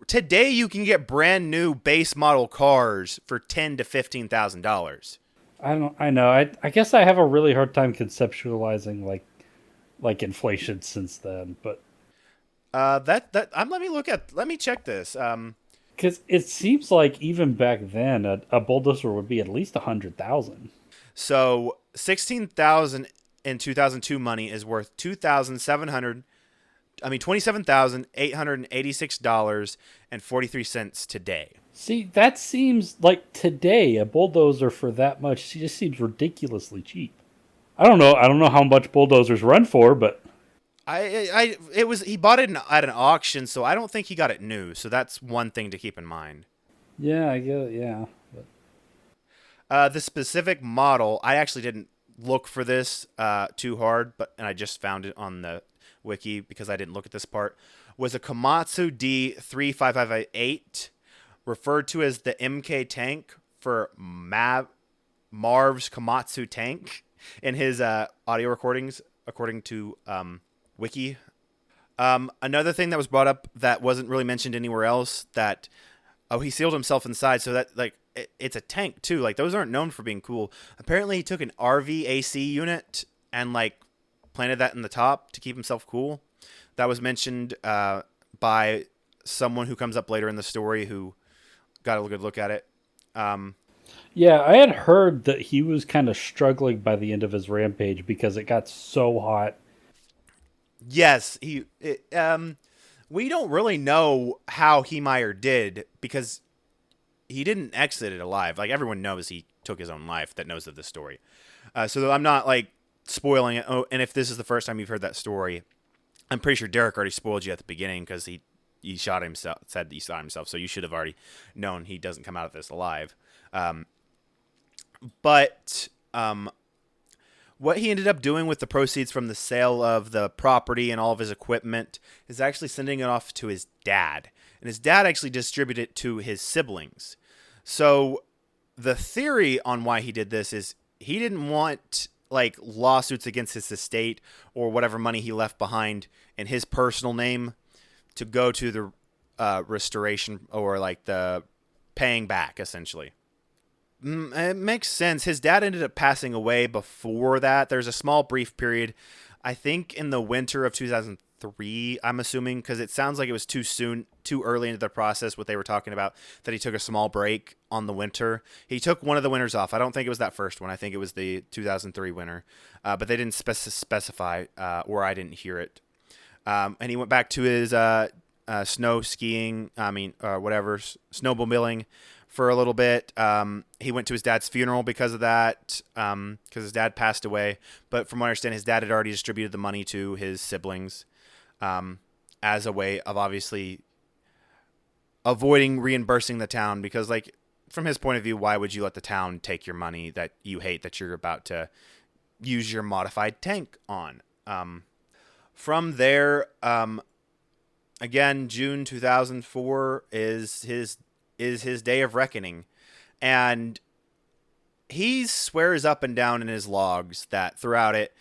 today you can get brand new base model cars for $10,000 to $15,000. I know. I guess I have a really hard time conceptualizing like inflation since then, but let me check this. Because it seems like even back then a bulldozer would be at least $100,000. So $16,000 in 2002 money is worth $27,886.43 today. See, that seems like today a bulldozer for that much just seems ridiculously cheap. I don't know how much bulldozers run for, but he bought it at an auction, so I don't think he got it new. So that's one thing to keep in mind. Yeah, I get it. Yeah. The specific model, I actually didn't look for this too hard, and I just found it on the wiki because I didn't look at this part, was a Komatsu D3558, referred to as the MK tank for Marv's Komatsu tank in his audio recordings, according to wiki. Another thing that was brought up that wasn't really mentioned anywhere else, that he sealed himself inside, so that like it's a tank too. Like those aren't known for being cool. Apparently he took an RV AC unit and like planted that in the top to keep himself cool. That was mentioned by someone who comes up later in the story who got a good look at it. Yeah, I had heard that he was kind of struggling by the end of his rampage because it got so hot. Yes, we don't really know how Heemeyer did because he didn't exit it alive. Like everyone knows he took his own life that knows of this story. So I'm not like spoiling it. Oh, and if this is the first time you've heard that story, I'm pretty sure Derek already spoiled you at the beginning because he shot himself, said he shot himself. So you should have already known he doesn't come out of this alive. But what he ended up doing with the proceeds from the sale of the property and all of his equipment is actually sending it off to his dad. And his dad actually distributed it to his siblings. So the theory on why he did this is he didn't want like lawsuits against his estate or whatever money he left behind in his personal name to go to the restoration or like the paying back, essentially. It makes sense. His dad ended up passing away before that. There's a small brief period, I think in the winter of 2003, I'm assuming, because it sounds like it was too soon, too early into the process, what they were talking about, that he took a small break on the winter. He took one of the winters off. I don't think it was that first one. I think it was the 2003 winter, but they didn't specify, or I didn't hear it. And he went back to his snow skiing, whatever, snowmobiling for a little bit. He went to his dad's funeral because of that, because his dad passed away. But from what I understand, his dad had already distributed the money to his siblings as a way of obviously avoiding reimbursing the town. Because, like, from his point of view, why would you let the town take your money that you hate that you're about to use your modified tank on? From there, again, June 2004 is his day of reckoning. And he swears up and down in his logs that throughout it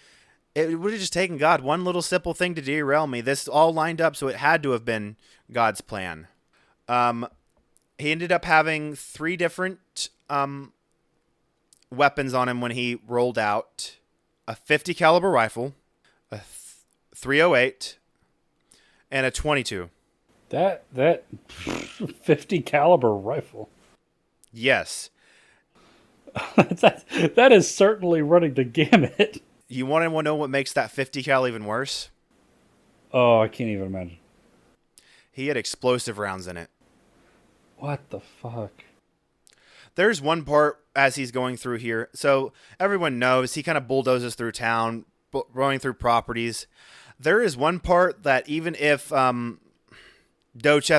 would have just taken God one little simple thing to derail me. This all lined up, so it had to have been God's plan. He ended up having 3 different weapons on him when he rolled out: a 50 caliber rifle, a 308, and a 22. That 50 caliber rifle. Yes. that is certainly running the gamut. You want to know what makes that 50 cal even worse? Oh, I can't even imagine. He had explosive rounds in it. What the fuck? There's one part as he's going through here. So everyone knows he kind of bulldozes through town, going through properties. There is one part that even if Dochef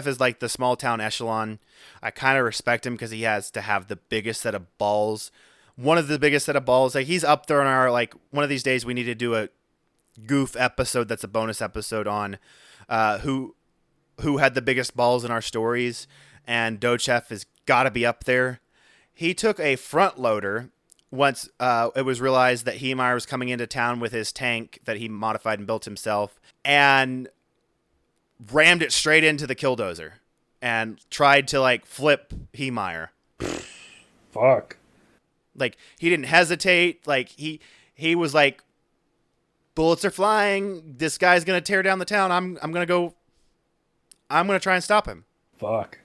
is like the small town echelon, I kind of respect him because he has to have the biggest set of balls. One of the biggest set of balls. Like, he's up there on our, like, one of these days we need to do a goof episode that's a bonus episode on who had the biggest balls in our stories, and Dochef has got to be up there. He took a front loader once it was realized that Heemeyer was coming into town with his tank that he modified and built himself, and rammed it straight into the Killdozer and tried to, like, flip Heemeyer. Fuck. Like, he didn't hesitate. Like, he was like, bullets are flying. This guy's going to tear down the town. I'm going to try and stop him. Fuck.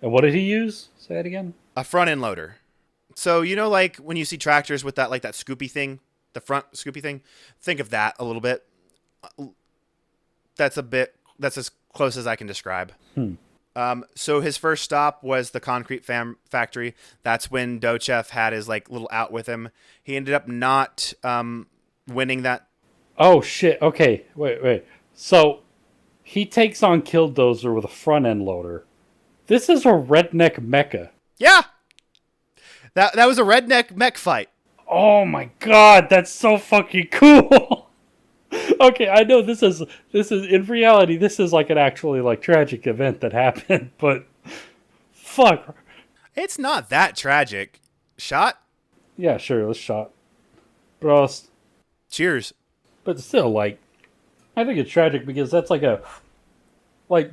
And what did he use? Say it again. A front end loader. So, you know, like when you see tractors with that, like that scoopy thing, the front scoopy thing, think of that a little bit. That's as close as I can describe. So his first stop was the concrete factory. That's when Dochef had his like little out with him. He ended up not winning that. Oh shit. Okay. Wait. So he takes on Killdozer with a front end loader. This is a redneck mecha. Yeah. That was a redneck mech fight. Oh my god, that's so fucking cool. Okay, I know this is in reality this is like an actually like tragic event that happened, but fuck. It's not that tragic. Shot? Yeah, sure, let's shot. Bro, Cheers. but still, like, I think it's tragic because that's like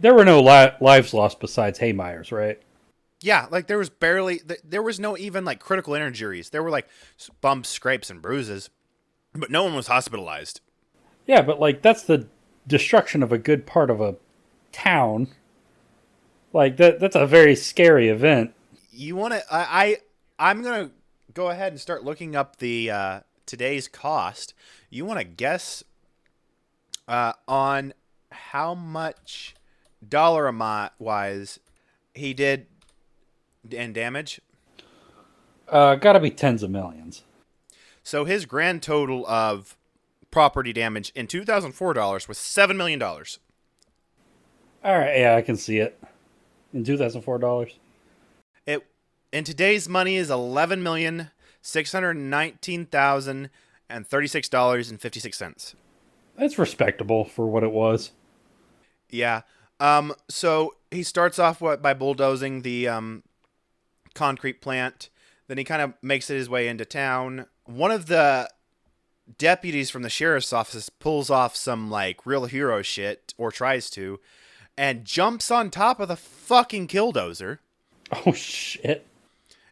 there were no lives lost besides Heemeyer's, right? Yeah, like there was no even like critical injuries. There were like bumps, scrapes, and bruises, but no one was hospitalized. Yeah, but like that's the destruction of a good part of a town. Like that's a very scary event. You want to? I'm gonna go ahead and start looking up the today's cost. You want to guess on how much dollar amount wise he did in damage? Gotta be tens of millions. So his grand total of property damage in 2004 dollars was $7 million. All right, yeah, I can see it. In $2004. It in today's money is $11,619,036.56. That's respectable for what it was. Yeah. So he starts off by bulldozing the concrete plant. Then he kind of makes it his way into town. One of the deputies from the sheriff's office pulls off some like real hero shit, or tries to, and jumps on top of the fucking Killdozer Oh shit.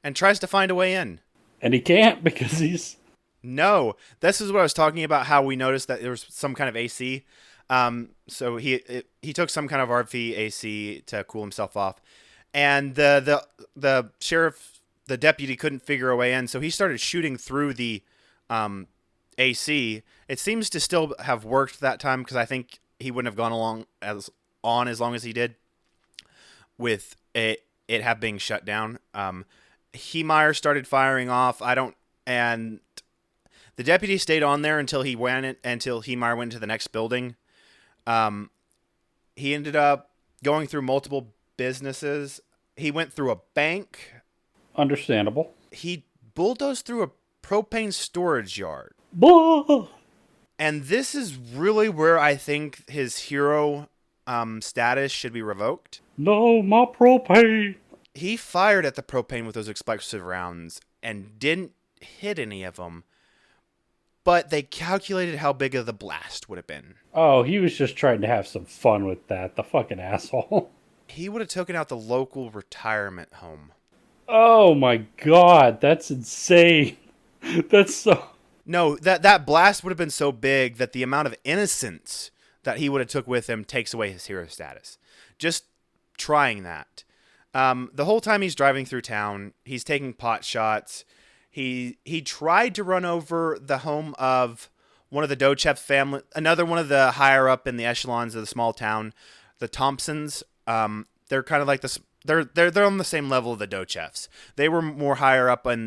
and tries to find a way in. And he can't because he's No, this is what I was talking about. How we noticed that there was some kind of AC. So he took some kind of RV AC to cool himself off, and the sheriff, the deputy, couldn't figure a way in. So he started shooting through the AC. It seems to still have worked that time, because I think he wouldn't have gone as long as he did with it have being shut down. Heemeyer started firing off. And the deputy stayed on there until Heemeyer went to the next building. He ended up going through multiple businesses. He went through a bank. understandable. He bulldozed through a propane storage yard. Blah! And this is really where I think his hero status should be revoked. No, my propane. He fired at the propane with those explosive rounds and didn't hit any of them. But they calculated how big of the blast would have been. Oh, he was just trying to have some fun with that. The fucking asshole. He would have taken out the local retirement home. Oh my god, that's insane. That's so... No, that blast would have been so big that the amount of innocence that he would have took with him takes away his hero status. Just trying that. The whole time he's driving through town, he's taking pot shots. He tried to run over the home of one of the Dochev family, another one of the higher up in the echelons of the small town, the Thompsons. They're kind of like this. They're on the same level of the Dochefs. They were more higher up in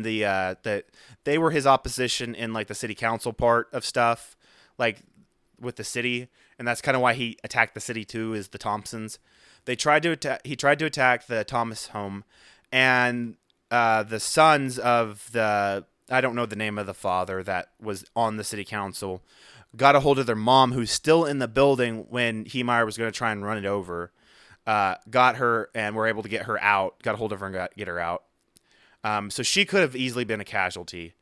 they were his opposition in like the city council part of stuff, like with the city, and that's kind of why he attacked the city too. Is the Thompsons? He tried to attack the Thomas home, and the sons of the, I don't know the name of the father that was on the city council, got a hold of their mom, who's still in the building when Heemeyer was going to try and run it over. Got her and were able to get her out. Got a hold of her and get her out. So she could have easily been a casualty.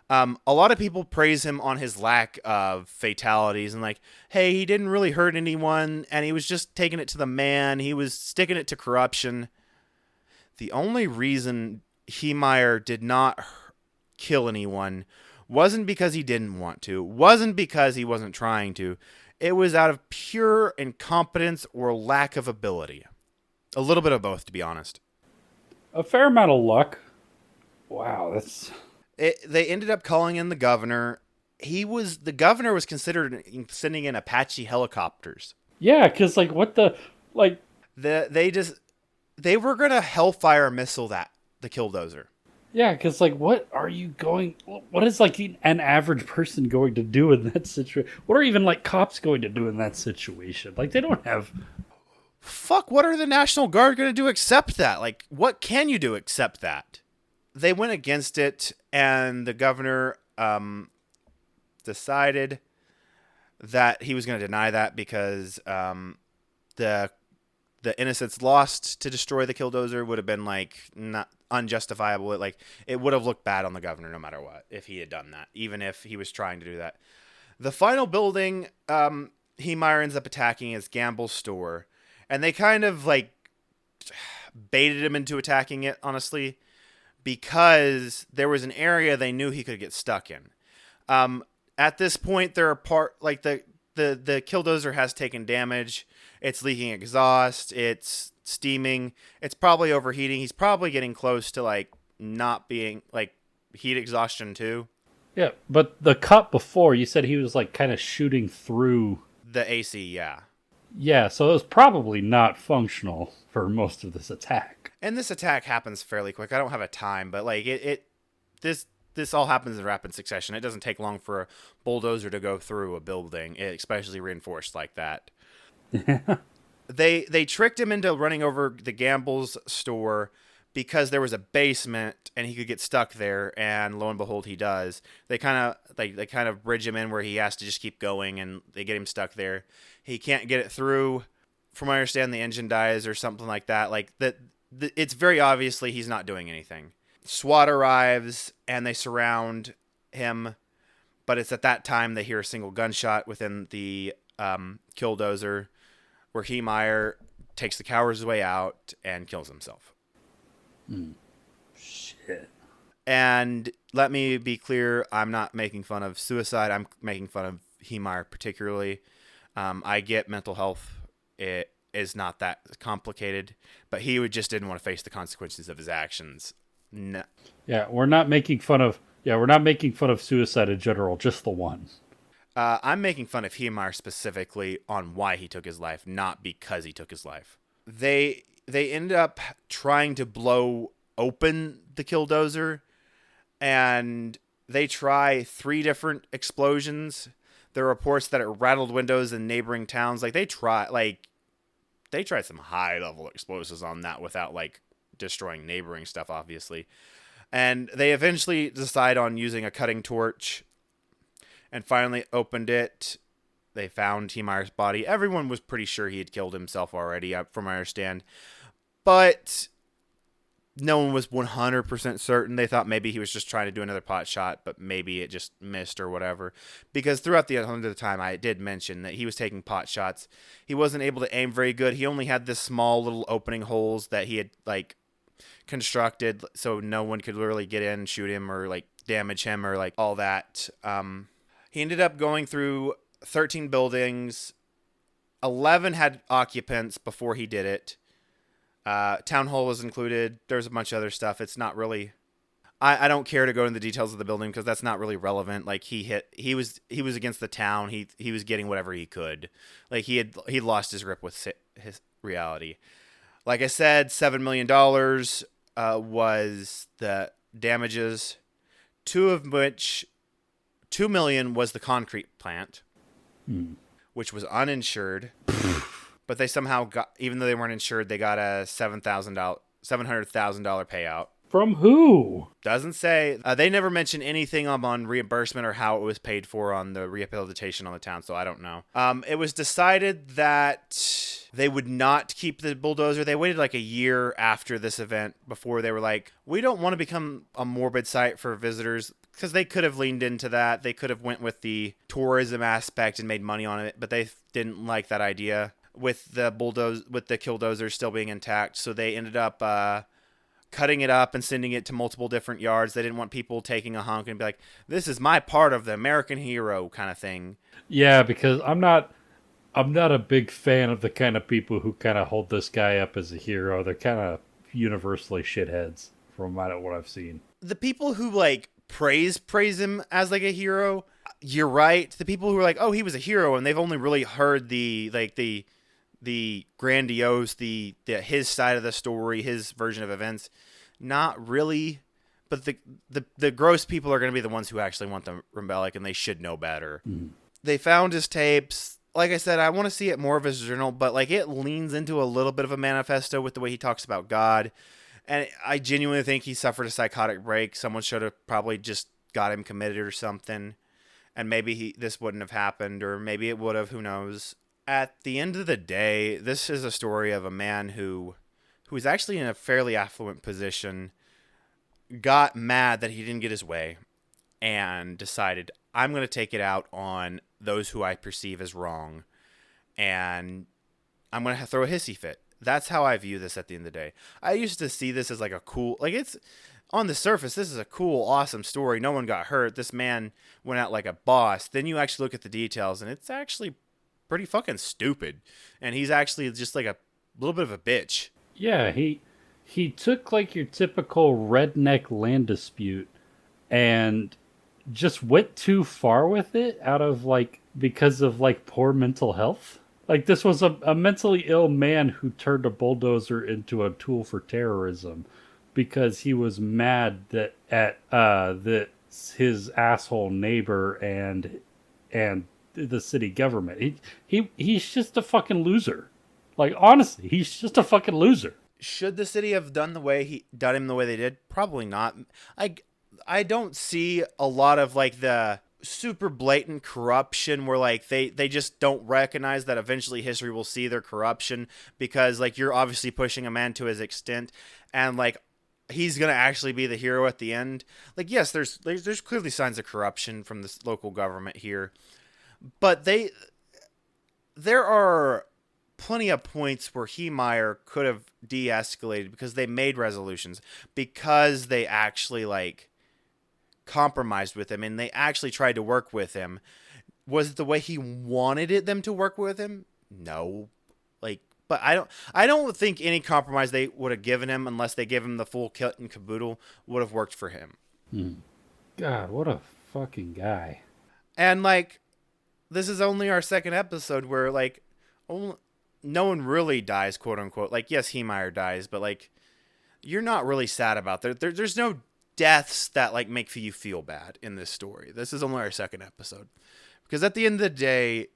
A lot of people praise him on his lack of fatalities and like, hey, he didn't really hurt anyone and he was just taking it to the man. He was sticking it to corruption. The only reason Heemeyer did not kill anyone wasn't because he didn't want to, wasn't because he wasn't trying to. It was out of pure incompetence or lack of ability. A little bit of both, to be honest. A fair amount of luck. Wow, that's... They ended up calling in the governor. The governor was considered sending in Apache helicopters. Yeah, because like what the... Like... They were going to Hellfire missile the Killdozer. Yeah, because like what are you going... What is like an average person going to do in that situation? What are even like cops going to do in that situation? Like they don't have... Fuck, what are the National Guard going to do except that? Like, what can you do except that? They went against it, and the governor decided that he was going to deny that because the innocents lost to destroy the Killdozer would have been like not unjustifiable. It would have looked bad on the governor no matter what if he had done that, even if he was trying to do that. The final building Heemeyer ends up attacking is Gamble's store, and they kind of like baited him into attacking it, honestly, because there was an area they knew he could get stuck in. At this point, the Killdozer has taken damage. It's leaking exhaust. It's steaming. It's probably overheating. He's probably getting close to like not being like heat exhaustion too. Yeah, but the cut before, you said he was like kind of shooting through the AC, yeah. Yeah, so it was probably not functional for most of this attack. And this attack happens fairly quick. I don't have a time, but like this all happens in rapid succession. It doesn't take long for a bulldozer to go through a building, especially reinforced like that. They tricked him into running over the Gamble's store because there was a basement and he could get stuck there, and lo and behold, he does. They kind of bridge him in where he has to just keep going, and they get him stuck there. He can't get it through. From what I understand, the engine dies or something like that. Like that, it's very obviously he's not doing anything. SWAT arrives and they surround him, But it's at that time they hear a single gunshot within the Killdozer, where Heemeyer takes the coward's way out and kills himself. Shit. And let me be clear, I'm not making fun of suicide. I'm making fun of Heemeyer particularly. I get mental health. It is not that complicated, but he just didn't want to face the consequences of his actions. No. Yeah, we're not making fun of suicide in general, just the one. I'm making fun of Heemeyer specifically on why he took his life, not because he took his life. They ended up trying to blow open the Killdozer, and they try 3 different explosions. There are reports that it rattled windows in neighboring towns. They tried some high level explosives on that without destroying neighboring stuff, obviously. And they eventually decide on using a cutting torch and finally opened it. They found Heemeyer's body. Everyone was pretty sure he had killed himself already, from what I understand. But no one was 100% certain. They thought maybe he was just trying to do another pot shot, but maybe it just missed or whatever. Because throughout the end of the time, I did mention that he was taking pot shots. He wasn't able to aim very good. He only had this small little opening holes that he had constructed, so no one could literally get in and shoot him or damage him or all that. He ended up going through 13 buildings. 11 had occupants before he did it. Town hall was included. There's a bunch of other stuff. It's not really. I don't care to go into the details of the building because that's not really relevant. He was against the town. He was getting whatever he could. He lost his grip with his reality. Like I said, $7 million was the damages, $2 million was the concrete plant, which was uninsured. But they somehow got, even though they weren't insured, they got a $700,000 payout. From who? Doesn't say. They never mention anything on reimbursement or how it was paid for on the rehabilitation on the town, so I don't know. It was decided that they would not keep the bulldozer. They waited a year after this event before they were like, we don't want to become a morbid site for visitors, because they could have leaned into that. They could have went with the tourism aspect and made money on it, but they didn't like that idea with the Killdozer still being intact. So they ended up cutting it up and sending it to multiple different yards. They didn't want people taking a hunk and be like, this is my part of the American hero kind of thing. Yeah, because I'm not a big fan of the kind of people who kind of hold this guy up as a hero. They're kind of universally shitheads from what I've seen. The people who praise him as a hero, you're right. The people who are oh, he was a hero, and they've only really heard the grandiose, his side of the story, his version of events. Not really. But the gross people are going to be the ones who actually want the rebellic, and they should know better. They found his tapes. Like I said, I want to see it more of his journal, but it leans into a little bit of a manifesto with the way he talks about God. And I genuinely think he suffered a psychotic break. Someone should have probably just got him committed or something. And maybe this wouldn't have happened, or maybe it would have, who knows. At the end of the day, this is a story of a man who is actually in a fairly affluent position, got mad that he didn't get his way, and decided, I'm going to take it out on those who I perceive as wrong, and I'm going to throw a hissy fit. That's how I view this at the end of the day. I used to see this as a cool, it's on the surface, this is a cool, awesome story. No one got hurt. This man went out like a boss. Then you actually look at the details, and it's actually pretty fucking stupid. And he's actually just a little bit of a bitch. Yeah, he took your typical redneck land dispute and just went too far with it because of poor mental health. This was a mentally ill man who turned a bulldozer into a tool for terrorism because he was mad that his asshole neighbor and the city government. He's just a fucking loser. Honestly, he's just a fucking loser. Should the city have done him the way they did? Probably not. I don't see a lot of the super blatant corruption where they just don't recognize that eventually history will see their corruption, because you're obviously pushing a man to his extent, and he's gonna actually be the hero at the end. Like, yes, there's clearly signs of corruption from this local government here, but there are plenty of points where Heemeyer could have de-escalated because they made resolutions, because they actually like compromised with him and they actually tried to work with him. Was it the way he wanted them to work with him? No. Like, but I don't think any compromise they would have given him, unless they gave him the full kit and caboodle, would have worked for him. Hmm. God, what a fucking guy. And like, this is only our second episode where like only, no one really dies, quote unquote. Like, yes, Heemeyer dies, but like, you're not really sad about there's no deaths that like make you feel bad in this story. This is only our second episode, because at the end of the day,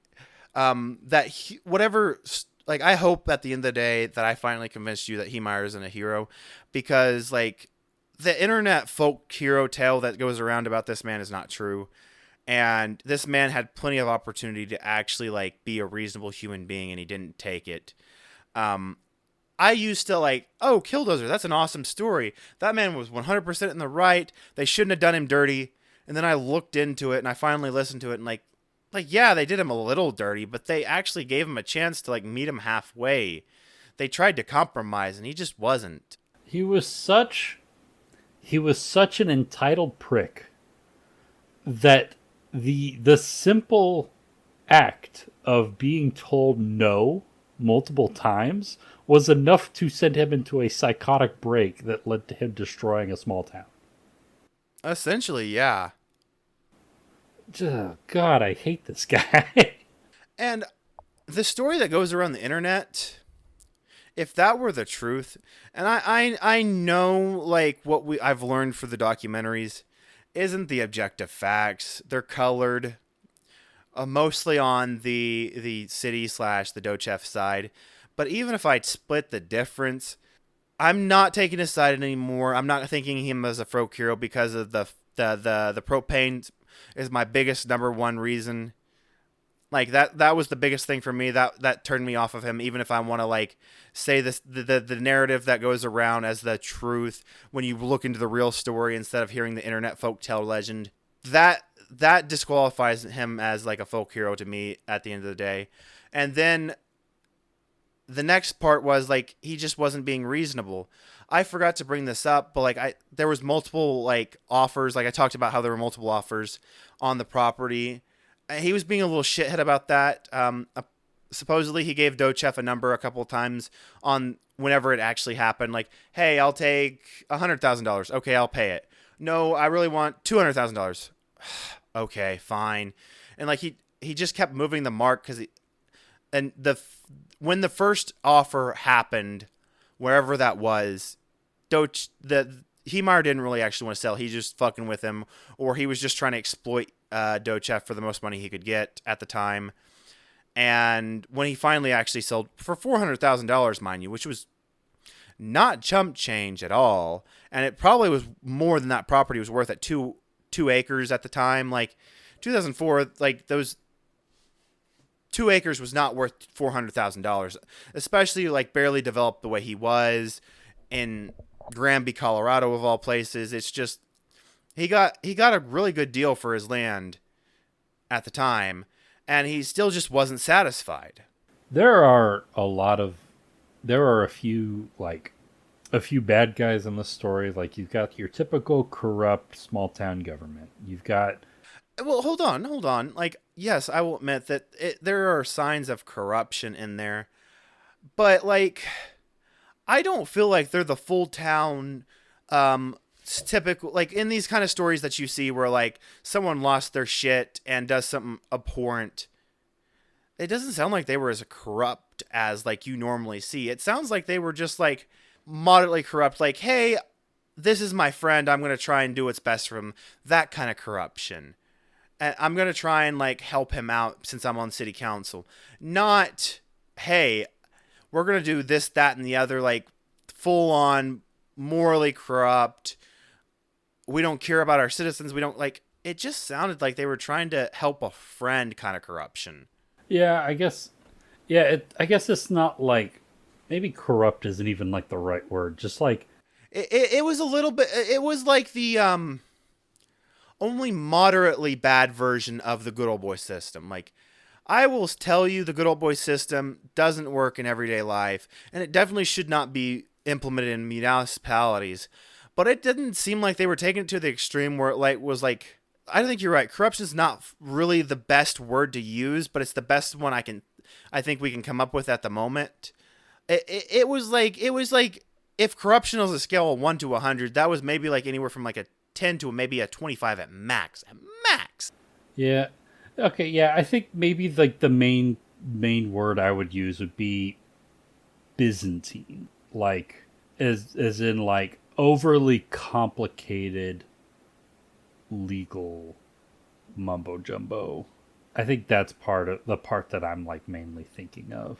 whatever, like, I hope at the end of the day that I finally convinced you that Heemeyer isn't a hero, because like the internet folk hero tale that goes around about this man is not true. And this man had plenty of opportunity to actually like be a reasonable human being, and he didn't take it. Um, I used to like, oh, Killdozer, that's an awesome story. That man was 100% in the right. They shouldn't have done him dirty. And then I looked into it and I finally listened to it, and like yeah, they did him a little dirty, but they actually gave him a chance to like meet him halfway. They tried to compromise and he just wasn't. He was such an entitled prick that the simple act of being told no multiple times was enough to send him into a psychotic break that led to him destroying a small town. Essentially, yeah. Oh, God, I hate this guy. And the story that goes around the internet, if that were the truth, and I know like what I've learned for the documentaries isn't the objective facts. They're colored, mostly on the city slash the Dochef side. But even if I'd split the difference, I'm not taking his side anymore. I'm not thinking him as a folk hero because of the propane is my biggest number one reason. Like, that was the biggest thing for me. That turned me off of him. Even if I want to like say this, the narrative that goes around as the truth when you look into the real story instead of hearing the internet folktale legend, that disqualifies him as like a folk hero to me at the end of the day. And then the next part was like he just wasn't being reasonable. I forgot to bring this up, but like there was multiple like offers. Like, I talked about how there were multiple offers on the property. He was being a little shithead about that. Supposedly he gave Dochef a number a couple of times on whenever it actually happened. Like, hey, I'll take $100,000. Okay, I'll pay it. No, I really want $200,000. Okay, fine. And like he just kept moving the mark because when the first offer happened, wherever that was, Heemeyer didn't really actually want to sell. He just fucking with him, or he was just trying to exploit Dochef for the most money he could get at the time. And when he finally actually sold for $400,000, mind you, which was not chump change at all, and it probably was more than that property was worth at two acres at the time. Like 2004, like those 2 acres was not worth $400,000, especially like barely developed the way he was in Granby, Colorado, of all places. It's just he got a really good deal for his land at the time, and he still just wasn't satisfied. There are a few bad guys in this story. Like, you've got your typical corrupt small town government. You've got, Well, hold on. Like, yes, I will admit that there are signs of corruption in there, but like, I don't feel like they're the full town. Typical, like in these kind of stories that you see where like someone lost their shit and does something abhorrent. It doesn't sound like they were as corrupt as like you normally see. It sounds like they were just like moderately corrupt. Like, hey, this is my friend. I'm gonna try and do what's best for him. That kind of corruption. And I'm gonna try and like help him out since I'm on city council. Not, hey, we're gonna do this, that, and the other. Like, full on morally corrupt. We don't care about our citizens. We don't like. It just sounded like they were trying to help a friend kind of corruption. yeah, I guess, I guess it's not like, maybe corrupt isn't even like the right word. Just like, it was a little bit. It was like the only moderately bad version of the good old boy system. Like, I will tell you, the good old boy system doesn't work in everyday life, and it definitely should not be implemented in municipalities. But it didn't seem like they were taking it to the extreme where it like was like. I think you're right. Corruption is not really the best word to use, but it's the best one I think we can come up with at the moment. It was like if corruption was a scale of 1 to 100, that was maybe like anywhere from like a 10 to maybe a 25 at max. At max. Yeah. Okay. Yeah. I think maybe like the main word I would use would be Byzantine, like as in like overly complicated legal mumbo jumbo. I think that's part of the part that I'm like mainly thinking of.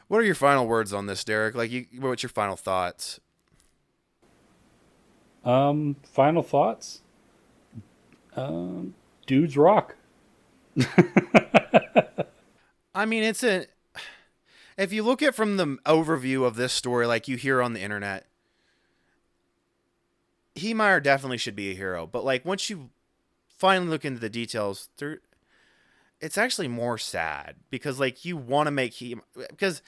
What are your final words on this, Derek? Like, what's your final thoughts? Final thoughts. Dudes rock. I mean, it's a. If you look at from the overview of this story, like you hear on the internet, Heemeyer definitely should be a hero. But like once you finally look into the details, it's actually more sad because like you want to make him because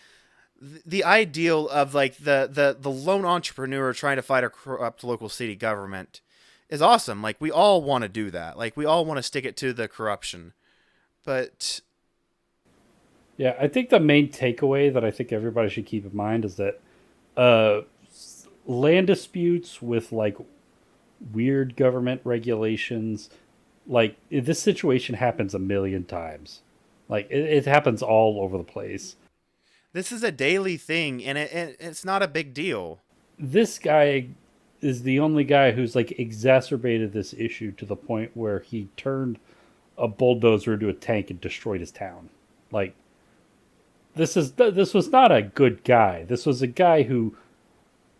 the ideal of like the lone entrepreneur trying to fight a corrupt local city government is awesome. Like we all want to do that. Like we all want to stick it to the corruption. But Yeah, I think the main takeaway that I think everybody should keep in mind is that uh, land disputes with like weird government regulations, like this situation happens a million times. Like it happens all over the place. this is a daily thing, and it's not a big deal. This guy is the only guy who's like exacerbated this issue to the point where he turned a bulldozer into a tank and destroyed his town. Like this was not a good guy. This was a guy who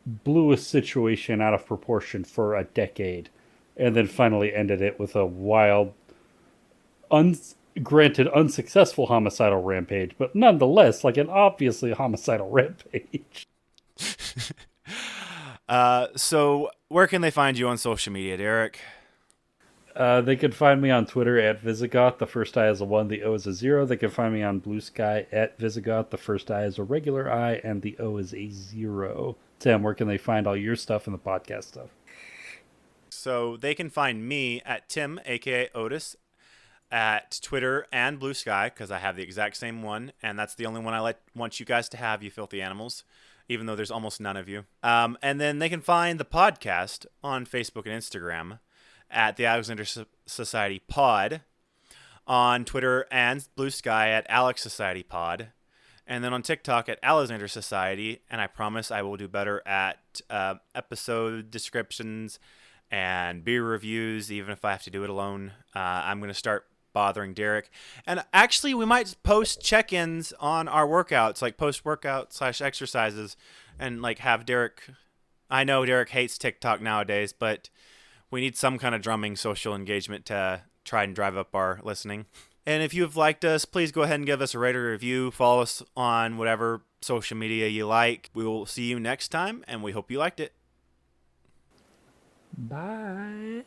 blew a situation out of proportion for a decade and then finally ended it with a wild granted unsuccessful homicidal rampage, but nonetheless like an obviously homicidal rampage. So where can they find you on social media, Derek? They can find me on Twitter at Visigoth. The first I is a 1, the O is a 0. They can find me on Blue Sky at Visigoth. The first I is a regular I, and the O is a 0. Tim, where can they find all your stuff and the podcast stuff? So they can find me at Tim, aka Otis, at Twitter and Blue Sky because I have the exact same one, and that's the only one I want you guys to have, you filthy animals, even though there's almost none of you. And then they can find the podcast on Facebook and Instagram at the Alexander Society Pod, on Twitter and Blue Sky at Alex Society Pod, and then on TikTok at Alexander Society. And I promise I will do better at episode descriptions and beer reviews, even if I have to do it alone. I'm going to start bothering Derek. And actually, we might post check-ins on our workouts, like post-workout / exercises, and like have Derek. I know Derek hates TikTok nowadays, but we need some kind of drumming social engagement to try and drive up our listening. And if you've liked us, please go ahead and give us a rate or review. Follow us on whatever social media you like. We will see you next time, and we hope you liked it. Bye.